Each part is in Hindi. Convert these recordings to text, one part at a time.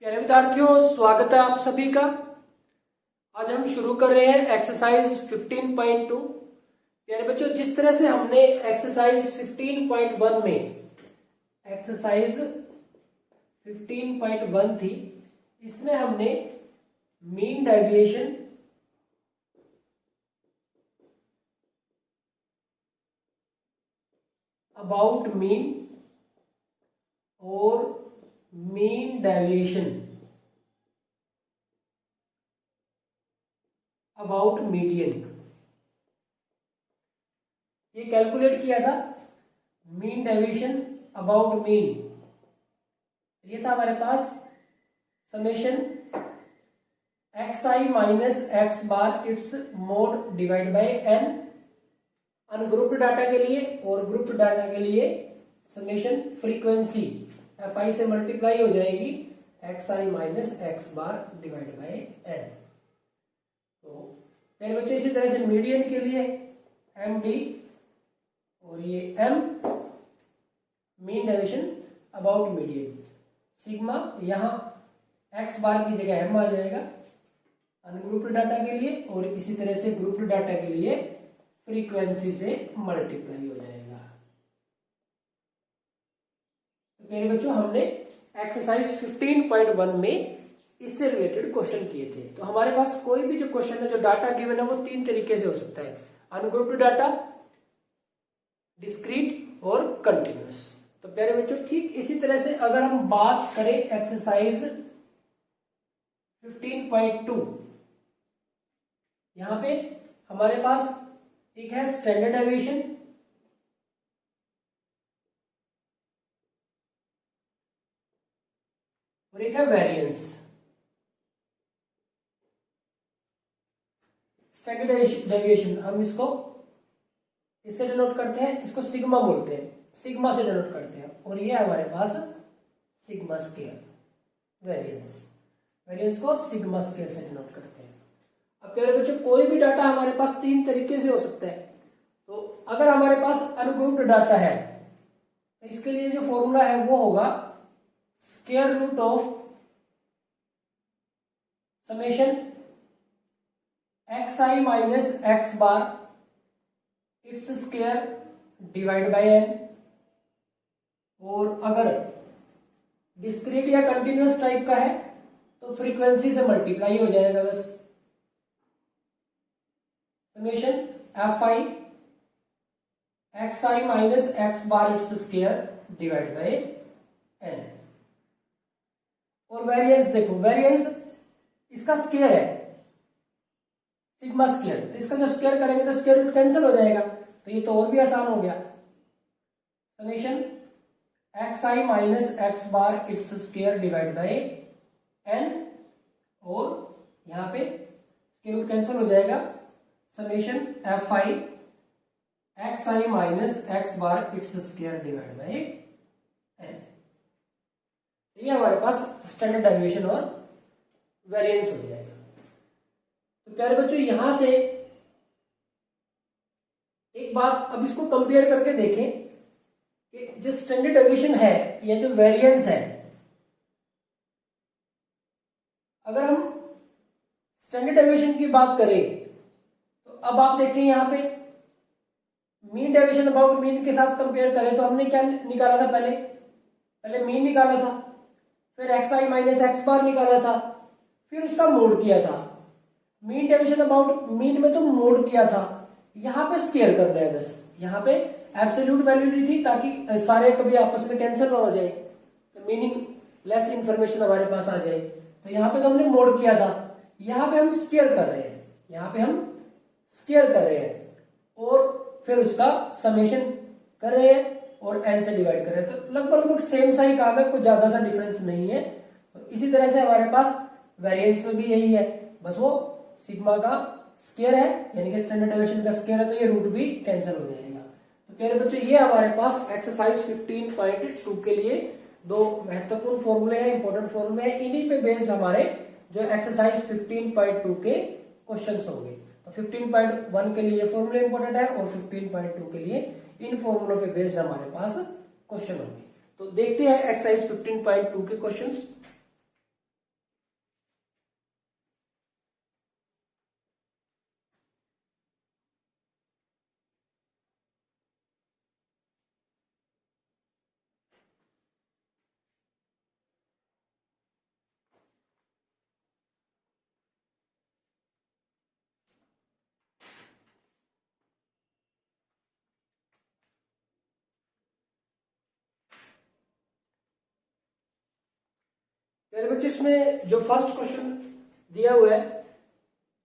प्यारे विद्यार्थियों, स्वागत है आप सभी का। आज हम शुरू कर रहे हैं एक्सरसाइज 15.2। प्यारे बच्चों, जिस तरह से हमने एक्सरसाइज 15.1 में एक्सरसाइज 15.1 थी, इसमें हमने मीन डेविएशन, अबाउट मीन और मीन डेविएशन अबाउट मीडियन ये कैलकुलेट किया था। मीन डेविएशन अबाउट मीन ये था हमारे पास summation x i minus x bar its mod divide by n ungrouped data के लिए, और ग्रुप्ड डाटा के लिए समेशन फ्रीक्वेंसी एफ आई से मल्टीप्लाई हो जाएगी x i minus x bar divide by n. तो मेरे बच्चे इसी तरह से मीडियन के लिए एम डी और ये M mean deviation about median sigma, यहाँ एक्स बार की जगह एम आ जाएगा अनग्रुप्ड डाटा के लिए, और इसी तरह से ग्रुप्ड डाटा के लिए फ्रीक्वेंसी से मल्टीप्लाई हो जाएगा। तो मेरे बच्चों, हमने एक्सरसाइज 15.1 में इससे रिलेटेड क्वेश्चन किए थे। तो हमारे पास कोई भी जो क्वेश्चन है, जो डाटा गिवन है, वो तीन तरीके से हो सकता है: अनग्रुप्ड डाटा, डिस्क्रीट और कंटिन्यूअस। तो प्यारे बच्चों, ठीक इसी तरह से अगर हम बात करें एक्सरसाइज 15.2, यहां पे हमारे पास एक है स्टैंडर्ड डेविएशन, और एक है वेरिएंस। स्टैंडर्ड डेविएशन हम इसको इससे डिनोट करते हैं, इसको सिग्मा बोलते हैं, सिग्मा से डिनोट करते हैं, और ये हमारे पास सिग्मा स्क्वायर। वेरिएंस को सिग्मा स्क्वायर से डिनोट करते हैं। अब प्यारे बच्चों, कोई भी डाटा हमारे पास तीन तरीके से हो सकता है। तो अगर हमारे पास अनग्रुप्ड डाटा है तो इसके लिए जो फॉर्मूला है वो होगा square root of summation x i minus x bar its square divide by n, और अगर डिस्क्रीट या कंटिन्यूअस टाइप का है तो फ्रीक्वेंसी से मल्टीप्लाई हो जाएगा बस। Summation f i x i minus x bar its square divide by n. और वेरिएंस देखो, वेरिएंस इसका स्क्वायर है सिग्मा स्क्वायर, तो इसका जब स्क्वायर करेंगे तो स्क्वायर रूट कैंसिल हो जाएगा, तो ये तो और भी आसान हो गया। Summation x i minus x bar its square divide by n, और यहां पे स्क्वायर रूट कैंसिल हो जाएगा। Summation f i x i minus x bar its square divide by n. ये हमारे पास स्टैंडर्ड डेविएशन और वेरिएंस हो जाएगा। तो प्यारे बच्चों, यहां से एक बात अब इसको कंपेयर करके देखें कि जो स्टैंडर्ड डेविएशन है या जो वेरिएंस है, अगर हम स्टैंडर्ड डेविएशन की बात करें तो अब आप देखें यहां पे मीन डेविएशन अबाउट मीन के साथ कंपेयर करें तो हमने क्या निकाला था? पहले मीन निकाला था, फिर एक्स आई माइनस एक्स बार निकाला था, फिर उसका मोड किया था। मीन डेविएशन अबाउट मीन में तो मोड किया था, यहां पे स्क्वायर कर रहे हैं बस। यहां पे एब्सोल्यूट वैल्यू दी थी ताकि सारे कभी आपस में कैंसिल ना हो जाए, तो मीनिंग लेस इंफॉर्मेशन हमारे पास आ जाए। तो यहां पे तो हमने मोड किया था, यहां पे हम स्क्वायर कर रहे हैं, यहां पे हम स्क्वायर कर रहे हैं, और फिर उसका समेशन कर रहे हैं और एन से डिवाइड कर रहे हैं। तो लगभग सेम सा ही काम है, कुछ ज्यादा सा डिफरेंस नहीं है। तो इसी तरह से हमारे पास वेरिएंस में भी यही है, बस वो सिग्मा का स्क्वायर है, यानी कि स्टैंडर्ड डेविएशन का स्क्वायर है, तो ये रूट भी कैंसिल हो जाएगा। तो प्यारे बच्चों, ये हमारे पास एक्सरसाइज 15.2 के लिए दो महत्वपूर्ण फॉर्मूले हैं, इंपॉर्टेंट फॉर्मूले हैं। इन्हीं पे बेस्ड हमारे जो एक्सरसाइज 15.2 के क्वेश्चंस होंगे। तो 15.1 के लिए फॉर्मूले इंपॉर्टेंट है और 15.2 के लिए इन फॉर्मूलों पे बेस्ड हमारे पास क्वेश्चन होंगे। तो देखते हैं एक्सरसाइज 15.2 के क्वेश्चंस। मेरे बच्चों इसमें जो फर्स्ट क्वेश्चन दिया हुआ है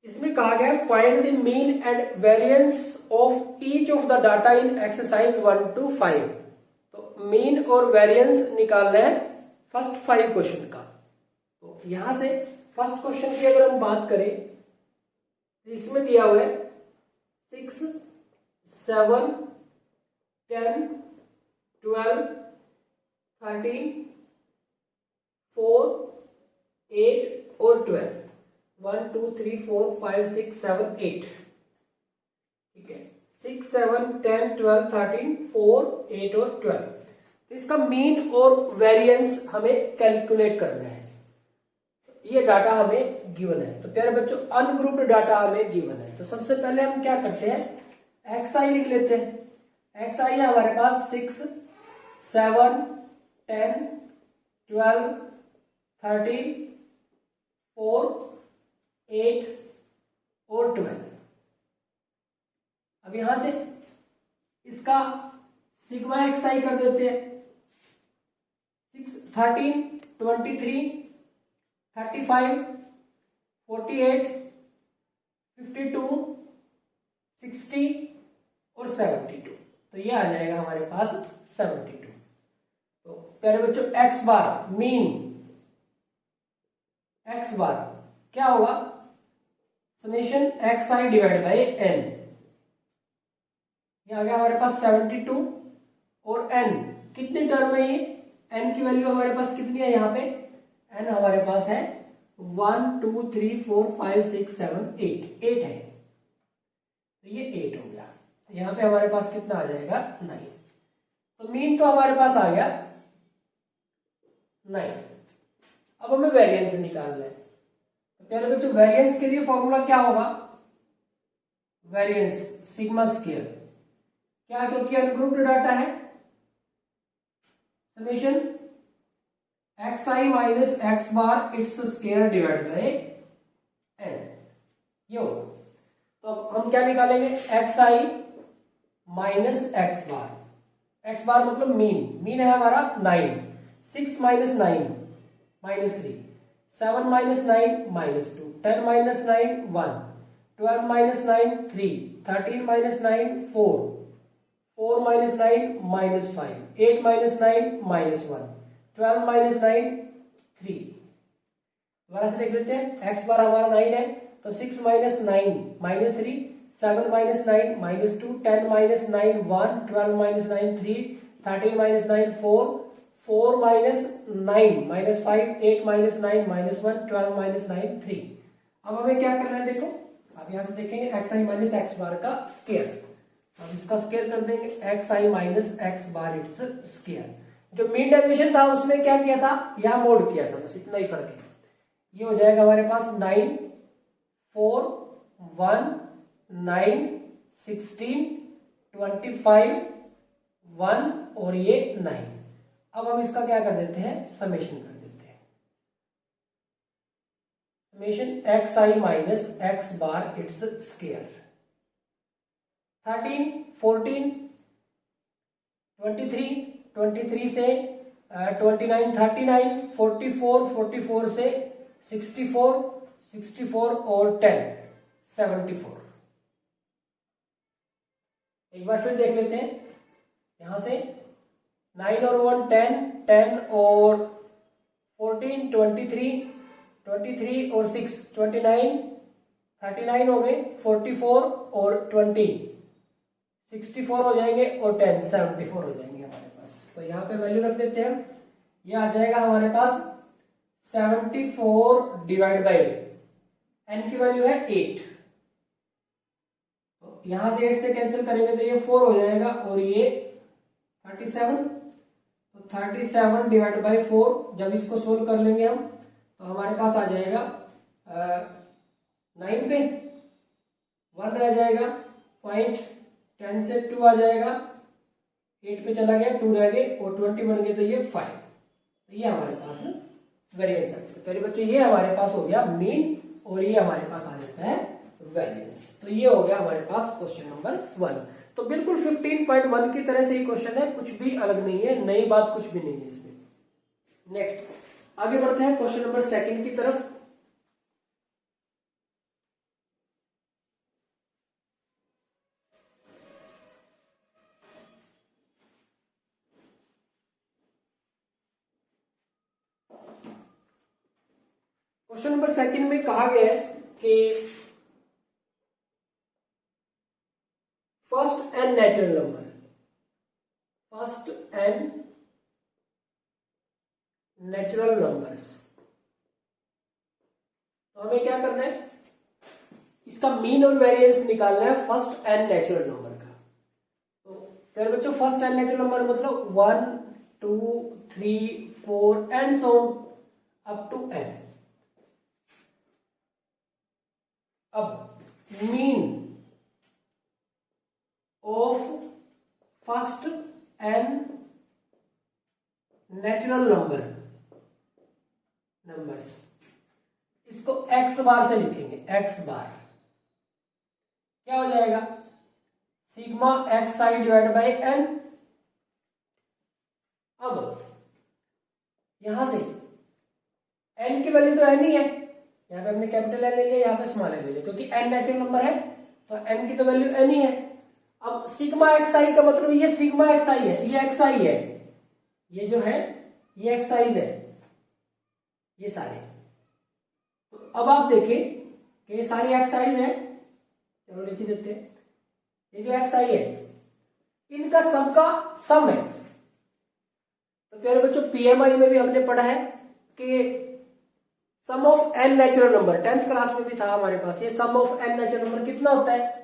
इसमें कहा गया है find the mean and variance of each of the data in exercise 1 to 5। तो मीन और वेरिएंस निकालना है फर्स्ट 5 क्वेश्चन का। तो यहां से फर्स्ट क्वेश्चन की अगर हम बात करें तो इसमें दिया हुआ है 6, 7, 10, 12, 13, 4, 8 और 12। 1 2 3 4 5 6 7 8। ठीक है, 6 7 10 12 13 4 8 और 12। तो इसका मीन और वेरिएंस हमें कैलकुलेट करना है। ये डाटा हमें गिवन है। तो प्यारे बच्चों अनग्रुप्ड डाटा हमें गिवन है। तो सबसे पहले हम क्या करते हैं एक्सआई लिख लेते हैं। एक्सआई है हमारे पास 6 7 10 12 13 4 8 और 12। अब यहां से इसका सिग्मा एक्सआई कर देते हैं 13 23 35 48 52 60 और 72। तो ये आ जाएगा हमारे पास 72। तो प्यारे बच्चों x bar mean x bar क्या होगा summation x i divide by n. ये आ गया हमारे पास 72 और एन कितनी टर्म है ये एन की वैल्यू हमारे पास कितनी है यहाँ पे एन हमारे पास है 1 2 3 4 5 6 7 8 8 है। तो ये 8 हो गया। यहाँ पे हमारे पास कितना आ जाएगा 9। तो मीन तो हमारे पास आ गया 9। अब हमें वेरिएंस निकालना है। तो प्यारे बच्चों वेरिएंस के लिए फॉर्मूला क्या होगा वेरिएंस सिग्मा स्क्वायर। क्या क्योंकि अनग्रुप्ड डाटा है summation x i minus x bar its square divide by n ये होगा। तो अब हम क्या निकालेंगे x i minus x bar मतलब मीन है हमारा 9 6 minus 9 minus 3 7 minus 9 minus 2 10 minus 9 1 12 minus 9 3 13 minus 9 4 4 minus 9 minus 5 8 minus 9 minus 1 12 minus 9 3। दोबारा से देख लेते हैं एक्स बार हमारा 9 है तो 6 minus 9 minus 3 7 minus 9 minus 2 10 minus 9 1 12 minus 9 3 13 minus 9 4 4 minus 9 minus 5 8 minus 9 minus 1 12 minus 9 3। अब हमें क्या करना है देखो आप यहां से देखेंगे एक्स आई माइनस एक्स बार का स्क्वायर। अब इसका स्क्वायर कर देंगे x i minus x bar its square. जो मीन डेफिनेशन था उसमें क्या किया था यहां मोड किया था बस इतना ही फर्क है। ये हो जाएगा हमारे पास 9 4 1 9 16 25 1 और ये 9। अब हम इसका क्या कर देते हैं समेशन कर देते हैं summation x i minus x bar its square 13 14 23 23 से 29 39 44 44 से 64 64 और 10 74। एक बार फिर देख लेते हैं यहां से 9 और 1 10 10 और 14 23 23 और 6 29 39 हो गए 44 और 20 64 हो जाएंगे और 10 74 हो जाएंगे हमारे पास। तो यहाँ पे वैल्यू रख देते हैं ये आ जाएगा हमारे पास 74 डिवाइड बाई एन की वैल्यू है 8। तो यहां से 8 से कैंसिल करेंगे तो ये 4 हो जाएगा और ये 37। तो 37 डिवाइड बाई 4 जब इसको सोल्व कर लेंगे हम तो हमारे पास आ जाएगा 9 पे 1 रह जाएगा पॉइंट 10 से 2 आ जाएगा 8 पे चला गया 2 रह गए और 20 बन गए तो ये 5। तो ये हमारे पास वेरिएंस है। तो पहले बच्चों ये हमारे पास हो गया मीन और ये हमारे पास आ जाता है वेरिएंस। तो ये हो गया हमारे पास क्वेश्चन नंबर 1। तो बिल्कुल 15.1 की तरह से ही क्वेश्चन है कुछ भी अलग नहीं है नई बात कुछ भी नहीं है इसमें। नेक्स्ट आगे बढ़ते हैं क्वेश्चन नंबर सेकंड की तरफ। क्वेश्चन नंबर सेकंड में कहा गया है कि first n natural number, first n natural numbers. तो हमें क्या करना है, इसका मीन और वेरिएंस निकालना है फर्स्ट एन नेचुरल नंबर का। तो फिर बच्चों फर्स्ट एन नेचुरल नंबर मतलब 1 2 3 4 and so up to n. अब mean of first n natural numbers, इसको एक्स बार से लिखेंगे। एक्स बार क्या हो जाएगा, sigma x i divide by n. अब यहां से एन की वैल्यू तो एन ही है, यहां पे हमने कैपिटल एन ले लिया, यहां पे स्मॉल एन ले लिया, क्योंकि एन नेचुरल नंबर है तो एन की तो वैल्यू एन ही है। अब सिग्मा एक्स आई का मतलब ये सिग्मा एक्स आई है, ये एक्स आई है, ये जो है ये एक्साइज है, ये सारे। तो अब आप देखें कि ये सारी एक्साइज है, चलो लिख देते हैं। ये जो एक्साई है इनका सबका सम है। तो प्यारे बच्चों पीएमआई में भी हमने पढ़ा है कि sum of n natural number, 10th class में भी था हमारे पास, ये sum of n natural number कितना होता है,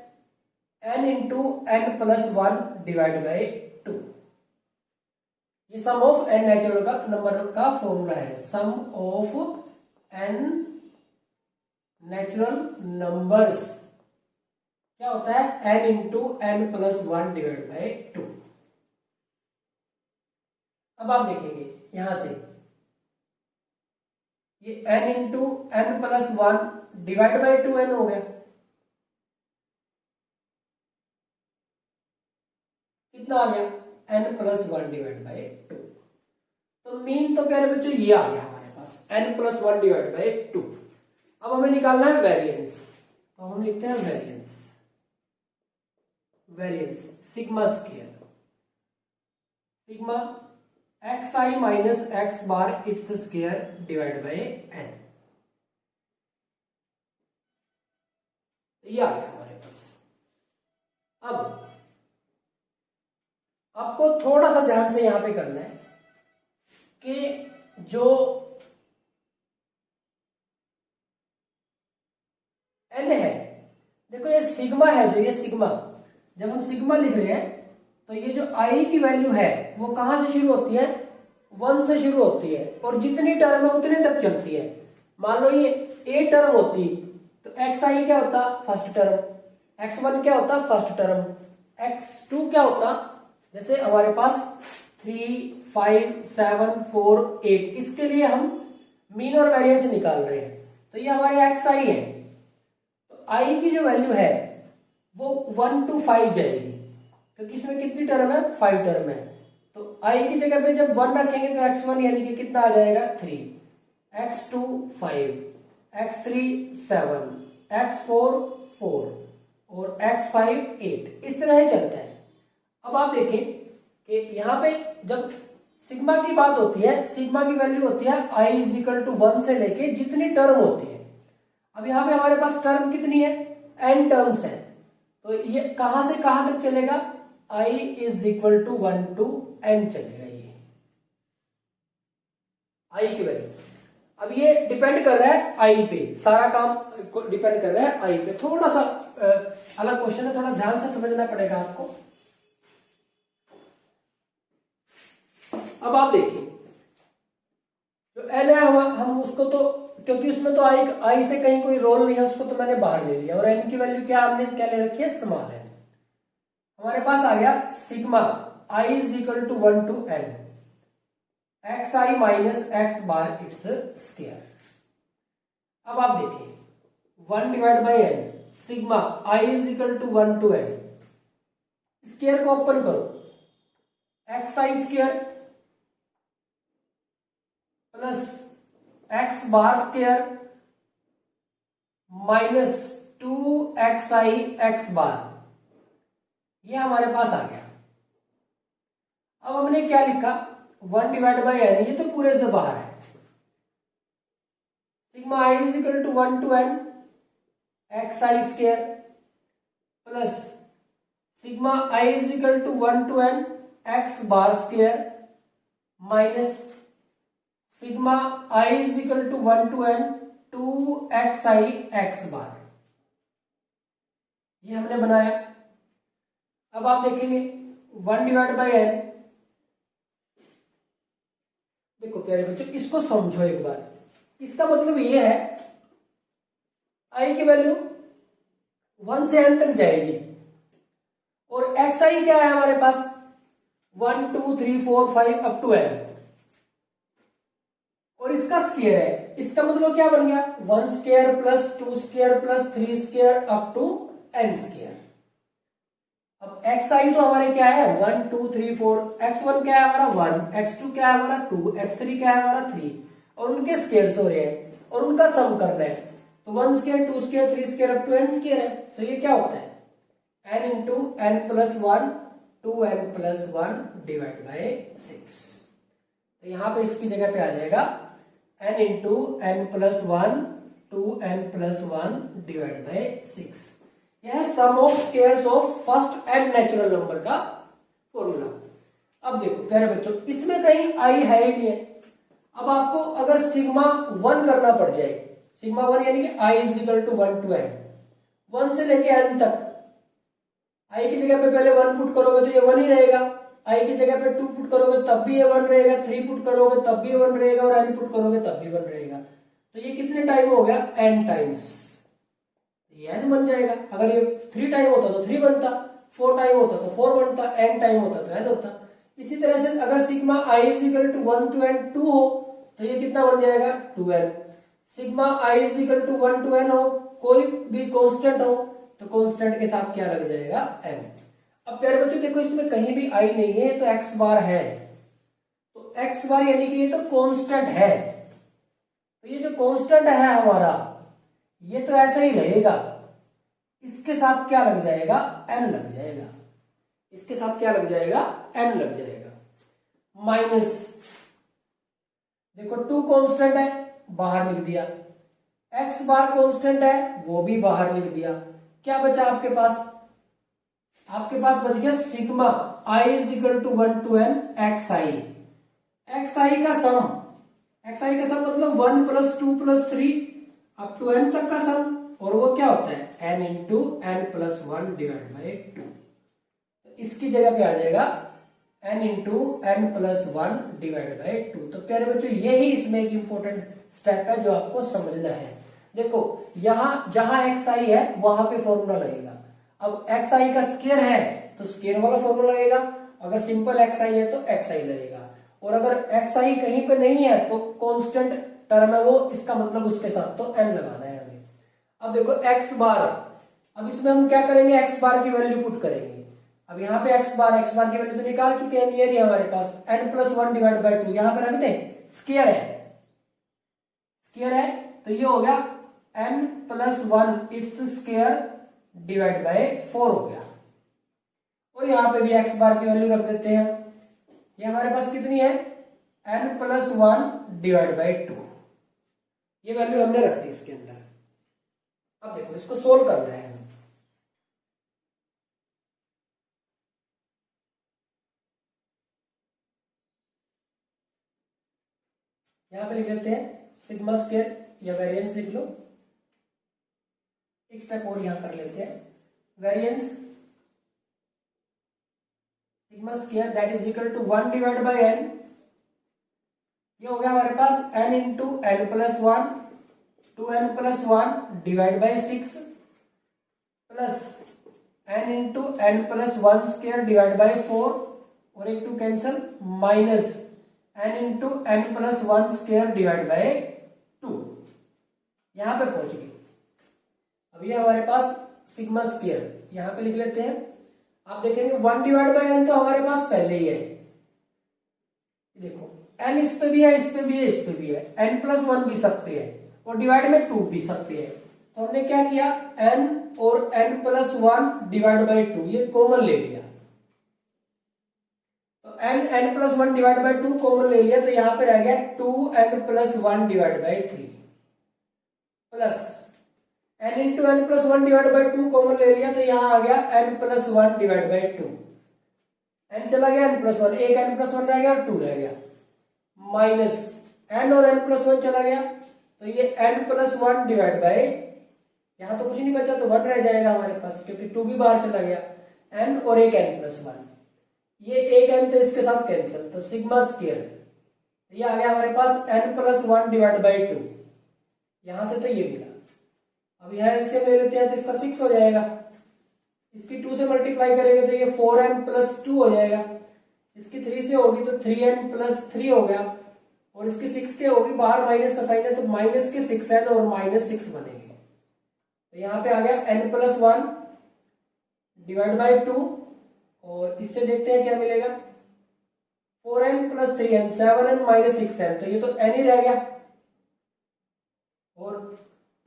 n into n plus 1 divide by 2। ये सम ऑफ एन नेचुरल का नंबर का फॉर्मूला है। Sum of n natural numbers क्या होता है, n into n plus 1 divide by 2। अब आप देखेंगे यहां से ये n into n plus 1 divide by 2n हो गया, कितना आ गया, n प्लस 1 डिवाइड बाई 2। तो मीन तो प्यारे बच्चों ये आ गया हमारे पास, n प्लस 1 डिवाइड बाई 2। अब हमें निकालना है वेरिएंस, तो हम लिखते हैं variance sigma square, sigma x i minus x bar its square divide by n. ये आ गया हमारे पास। अब आपको थोड़ा सा ध्यान से यहां पे करना है कि जो एन है, देखो ये सिग्मा है, जो ये सिग्मा, जब हम सिग्मा लिख रहे हैं तो ये जो आई की वैल्यू है वो कहां से शुरू होती है, 1 से शुरू होती है, और जितनी टर्म है उतने तक चलती है। मान लो ये ए टर्म होती तो एक्स आई क्या होता, फर्स्ट टर्म, x1 क्या होता, फर्स्ट टर्म, x2 क्या होता, जैसे हमारे पास 3 5 7 4 8, इसके लिए हम मीन और वेरिएंस निकाल रहे हैं। तो ये हमारी एक्स आई है, तो आई की जो वैल्यू है वो 1 to 5 जाएगी, क्योंकि इसमें कितनी टर्म है, 5 टर्म है। तो आई की जगह पे जब 1 रखेंगे तो x1 यानी कि कितना आ जाएगा 3, x2 5, x3 7, x4 4 और x5 8, इस तरह ही चलता है। अब आप देखें कि यहाँ पे जब सिग्मा की बात होती है, सिग्मा की वैल्यू होती है i इज इक्वल टू 1 से लेके जितनी टर्म होती है। अब यहाँ पे हमारे पास टर्म कितनी है, n टर्म्स है, तो ये कहां से कहां तक चलेगा, i is equal to 1 to n चलेगा ये i की वैल्यू। अब ये डिपेंड कर रहा है i पे, सारा काम डिपेंड कर रहा है i पे। थोड़ा सा अलग क्वेश्चन है, थोड़ा ध्यान से समझना पड़ेगा आपको। अब आप देखिए जो n है हम उसको तो, क्योंकि उसमें तो आई से कहीं कोई रोल नहीं है, उसको तो मैंने बाहर ले लिया, और n की वैल्यू क्या हमने क्या ले रखी है, स्मॉल n। हमारे पास आ गया sigma i is equal to 1 to n x i minus x bar its square. अब आप देखिए 1 divide by n, sigma i is equal to 1 to n, square को ओपन करो, x i square plus x bar square minus 2xi x bar, ये हमारे पास आ गया। अब हमने क्या लिखा, 1 डिवाइड बाई एन, ये तो पूरे से बाहर है। Sigma i is equal to 1 to n x i square plus sigma i is equal to 1 to n x bar square minus sigma i is equal to 1 to n 2xi x bar, ये हमने बनाया। अब आप देखेंगे 1 डिवाइड बाई एन, देखो प्यारे बच्चों इसको समझो एक बार। इसका मतलब ये है आई की वैल्यू 1 से n तक जाएगी और एक्स आई क्या है हमारे पास 1 2 3 4 5 अप टू n, और इसका स्क्वायर है। इसका मतलब क्या बन गया 1 square plus 2 square plus 3 square up to n square. अब एक्स आई तो हमारे क्या है 1 2 3 4, x1 क्या है हमारा 1, x2 क्या है हमारा 2, x3 क्या है हमारा 3, और उनके स्क्वायर्स हो रहे हैं और उनका सम करना है। तो 1 square 2 square 3 square up to n square है। तो ये क्या होता है n into n plus 1 2n plus 1 divide by 6। तो यहां पे इसकी जगह पे आ जाएगा n into n plus 1 2n plus 1 divide by 6। यह sum of squares of first n natural number का फॉर्मूला। अब देखो प्यारे बच्चों इसमें कहीं आई है ही नहीं है। अब आपको अगर सिग्मा 1 करना पड़ जाए, सिग्मा 1 यानी कि i is equal to 1 to n, 1 से लेके n तक, आई की जगह पे पहले 1 पुट करोगे तो ये 1 ही रहेगा, आई की जगह पे 2 पुट करोगे तब भी ये 1 रहेगा, 3 पुट करोगे तब भी 1 रहेगा और n पुट करोगे तब भी 1 रहेगा। तो ये कितने टाइम हो गया n टाइम्स, ये n बन जाएगा। अगर ये 3 टाइम होता तो 3 बनता, 4 टाइम होता तो 4 बनता, n टाइम होता तो n होता। इसी तरह से अगर sigma i is equal to 1 to n 2 हो तो ये कितना बन जाएगा 2n। Sigma i is equal to 1 to n हो, कोई भी कांस्टेंट हो तो कांस्टेंट के साथ क्या लग जाएगा n। अब प्यारे बच्चों देखो इसमें कहीं भी i नहीं है तो x बार है, तो x बार यानी कि ये तो कांस्टेंट है। तो ये जो कांस्टेंट है हमारा ये तो ऐसा ही रहेगा, इसके साथ क्या लग जाएगा n लग जाएगा, इसके साथ क्या लग जाएगा n लग जाएगा। माइनस देखो 2 कांस्टेंट है बाहर लिख दिया, x बार कांस्टेंट है वो भी बाहर लिख दिया। क्या बचा आपके पास, आपके पास बच गया sigma i is equal to 1 to n x i. X i का सम, एक्स आई का सम मतलब 1 plus 2 plus 3 up to n तक का सम, और वो क्या होता है n into n plus 1 divide by 2। इसकी जगह पे आ जाएगा n into n plus 1 divide by 2। तो प्यारे बच्चों यही इसमें एक इंपॉर्टेंट स्टेप है जो आपको समझना है। देखो यहां जहां एक्स आई है वहां पे फॉर्मूला लगेगा। अब एक्स आई का स्क्वायर है तो स्क्वायर वाला फॉर्मूला लगेगा, अगर सिंपल एक्स आई है तो एक्स आई लगेगा, और अगर एक्स आई कहीं पे नहीं है तो कांस्टेंट टर्म है वो, इसका मतलब उसके साथ तो n लगाना है हमें। अब देखो एक्स बार, अब इसमें हम क्या करेंगे एक्स बार की वैल्यू पुट करेंगे। अब यहाँ पे एक्स बार की वैल्यू तो निकाल चुके हैं, ये हमारे पास n प्लस 1 डिवाइड बाई 2, यहाँ पे रख दें स्क्वायर है, स्क्वायर है तो ये हो गया n plus 1 it's square divide by 4 हो गया। और यहाँ पे भी एक्स बार की वैल्यू रख देते हैं, ये हमारे पास कितनी है n प्लस 1 डिवाइड बाई 2, ये वैल्यू हमने रख दी इसके अंदर। अब देखो इसको सोल्व करना है, यहां पे लिख देते हैं सिग्मा स्क्वायर या वेरिएंस लिख लो। एक स्टेप और यहां कर लेते हैं, variance sigma square that is equal to 1 divide by n, ये हो गया हमारे पास n into n plus 1 2n plus 1 divide by 6 plus n into n plus 1 square divide by 4, और एक 2 cancel, minus n into n plus 1 square divide by 2। यहां पे पहुंच गए। अब ये हमारे पास सिग्मा स्क्वायर यहां पे लिख लेते हैं। आप देखेंगे 1 डिवाइड बाई n तो हमारे पास पहले ही है, देखो n इस पे भी है, इस पे भी है, इस पे भी है, n+1 भी सब पे है और डिवाइड में 2 भी सब पे है। तो हमने क्या किया, n और n+1 डिवाइड बाई 2 ये कॉमन ले लिया। तो n+1 डिवाइड बाई 2 कॉमन ले लिया, तो यहां पे रह गया 2n+1 divide by 3 plus n into n+1 divide by 2 common ले लिया, तो यहां आ गया n+1 डिवाइड बाई 2। n चला गया n+1, एक n+1 रह गया और 2 रह गया, माइनस n और n+1 चला गया, तो ये n+1 डिवाइड बाई, यहां तो कुछ नहीं बचा तो 1 रह जाएगा हमारे पास क्योंकि 2 भी बाहर चला गया, n और एक n+1, ये एक n तो इसके साथ कैंसिल, तो सिग्मा स्क्वायर ये आ गया हमारे पास n+1 डिवाइड बाई 2। यहां से तो ये मिला, अब यह एलसीएम ले लेते हैं तो इसका 6 हो जाएगा, इसकी 2 से मल्टीप्लाई करेंगे तो ये 4n+2 हो जाएगा, इसकी 3 से होगी तो 3n+3 हो गया, और इसकी 6 के होगी, बाहर माइनस का साइन है तो माइनस के 6n और -6 बनेंगे। तो यहाँ पे आ गया n+1 डिवाइड बाई 2, और इससे देखते हैं क्या मिलेगा, 4n+3n 7n -6n, तो ये तो n ही रह गया, और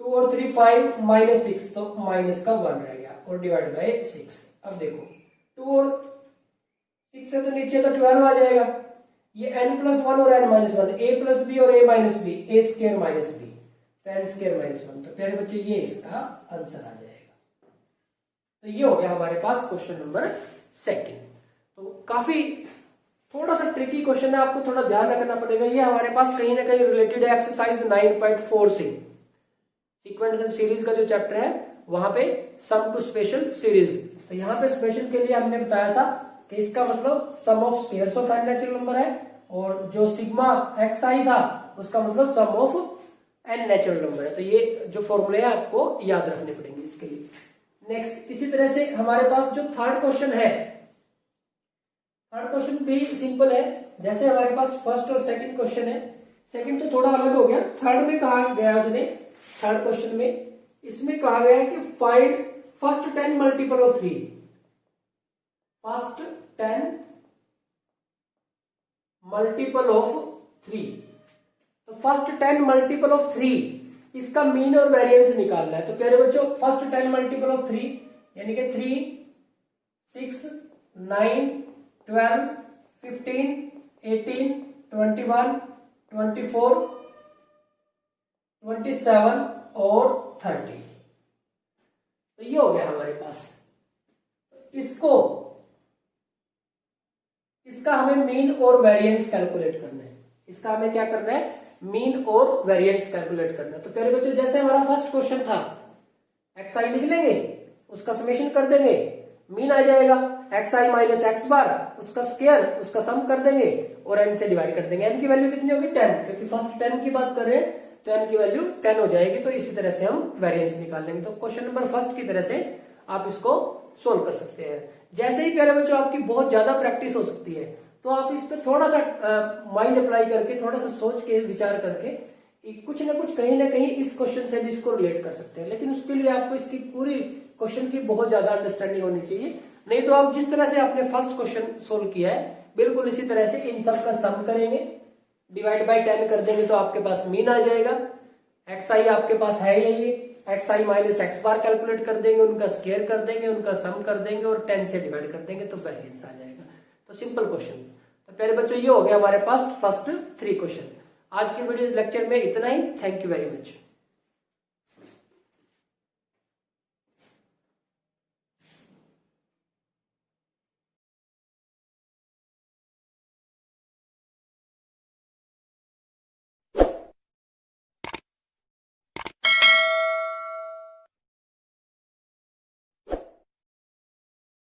2 और 3 5 -6 तो माइनस का 1 रह गया, और डिवाइड बाई 6। अब देखो 2 और 6 से तो नीचे तो 12 आ जाएगा, ये n+1 और n-1 a+ b और a - b a square minus b तो n स्क्वायर -1, तो प्यारे बच्चों ये इसका आंसर आ जाएगा। तो ये हो गया हमारे पास क्वेश्चन नंबर 2। तो काफी थोड़ा सा ट्रिकी क्वेश्चन है, आपको थोड़ा ध्यान रखना पड़ेगा। ये हमारे पास कहीं ना कहीं रिलेटेड है एक्सरसाइज 9.4 से, सीक्वेंस एंड सीरीज का जो चैप्टर है वहां पे सम टू स्पेशल सीरीज। तो यहाँ पे स्पेशल के लिए हमने बताया था कि इसका मतलब sum of squares of n natural number है, और जो सिग्मा xi था उसका मतलब sum of n natural number है। तो ये जो फॉर्मूले है आपको याद रखने पड़ेंगे इसके लिए। नेक्स्ट इसी तरह से हमारे पास जो थर्ड क्वेश्चन है, थर्ड क्वेश्चन भी सिंपल है, जैसे हमारे पास फर्स्ट और सेकंड क्वेश्चन है। सेकंड तो थोड़ा अलग हो गया, थर्ड में कहा गया उसने, थर्ड क्वेश्चन में इसमें कहा गया है कि find first 10 multiple of 3, first 10 multiple of 3। तो फर्स्ट 10 मल्टीपल ऑफ 3 इसका मीन और वेरिएंस निकालना है। तो प्यारे बच्चों फर्स्ट 10 मल्टीपल ऑफ 3 यानी कि 3 6 9 12 15 18 21 24 27 और 30। तो ये हो गया हमारे पास। इसका हमें मीन और वेरिएंस कैलकुलेट करना है। इसका हमें क्या करना है, मीन और वेरिएंस कैलकुलेट करना है। तो पहले बच्चों जैसे हमारा फर्स्ट क्वेश्चन था, xi लिख लेंगे, उसका समेशन कर देंगे, मीन आ जाएगा xi माइनस x बार, उसका स्क्वायर, उसका सम कर देंगे और n से डिवाइड कर देंगे। n की वैल्यू कितनी होगी 10, क्योंकि फर्स्ट 10 की बात कर रहे हैं तो n की वैल्यू 10 हो जाएगी। तो इसी तरह से हम वेरिएंस निकाल लेंगे। तो क्वेश्चन नंबर फर्स्ट की तरह से आप इसको सोल्व कर सकते हैं। जैसे ही प्यारे बच्चों आपकी बहुत ज्यादा प्रैक्टिस हो सकती है तो आप इस पर थोड़ा सा माइंड अप्लाई करके, थोड़ा सा सोच के, विचार करके कुछ ना कुछ कहीं ना कहीं इस क्वेश्चन से भी इसको रिलेट कर सकते हैं। लेकिन उसके लिए आपको इसकी पूरी क्वेश्चन की बहुत ज्यादा अंडरस्टैंडिंग होनी चाहिए। नहीं तो आप जिस तरह से आपने फर्स्ट क्वेश्चन सोल्व किया है बिल्कुल इसी तरह से इन सब का सम करेंगे, डिवाइड बाय 10 कर देंगे तो आपके पास मीन आ जाएगा। xi आपके पास है यही, xi माइनस x बार कैलकुलेट कर देंगे, उनका स्क्वायर कर देंगे, उनका सम कर देंगे और 10 से डिवाइड कर देंगे तो वेरिएंस आ जाएगा। तो सिंपल क्वेश्चन। तो पहले बच्चों ये हो गया हमारे पास फर्स्ट 3 क्वेश्चन। आज के वीडियो लेक्चर में इतना ही। Thank you very much.